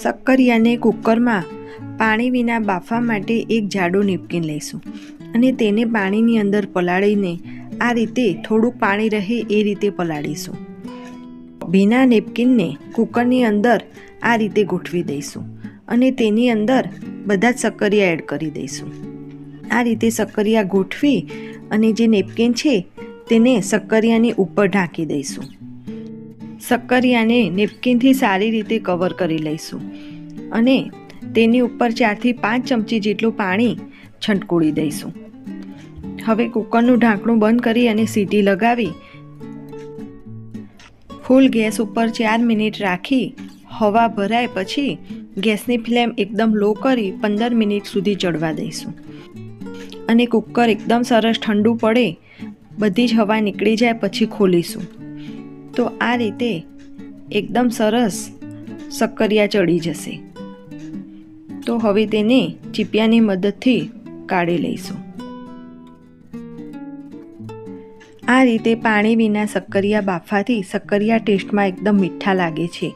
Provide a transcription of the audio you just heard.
શક્કરિયાને કુકરમાં પાણી વિના બાફવા માટે એક જાડું નેપકિન લઈશું અને તેને પાણીની અંદર પલાળીને આ રીતે થોડુંક પાણી રહે એ રીતે પલાળીશું. ભીના નેપકિનને કુકરની અંદર આ રીતે ગોઠવી દઈશું અને તેની અંદર બધા જ શક્કરિયા એડ કરી દઈશું. આ રીતે શક્કરિયા ગોઠવી અને જે નેપકિન છે તેને શક્કરિયાની ઉપર ઢાંકી દઈશું. શક્કરિયાને નેપકિનથી સારી રીતે કવર કરી લઈશું અને તેની ઉપર 4 થી 5 ચમચી જેટલું પાણી છંટકુડી દઈશું. હવે કુકરનું ઢાંકણું બંધ કરી અને સીટી લગાવી ફૂલ ગેસ ઉપર 4 મિનિટ રાખી હવા ભરાય પછી ગેસની ફ્લેમ એકદમ લો કરી 15 મિનિટ સુધી ચડવા દઈશું અને કુકર એકદમ સરસ ઠંડુ પડે, બધી જ હવા નીકળી જાય પછી ખોલીશું. તો આ રીતે એકદમ સરસ શક્કરિયા ચડી જશે. તો હવે તેને ચીપિયાની મદદથી કાઢી લઈશું. આ રીતે પાણી વિના શક્કરિયા બાફવાથી શક્કરિયા ટેસ્ટમાં એકદમ મીઠા લાગે છે.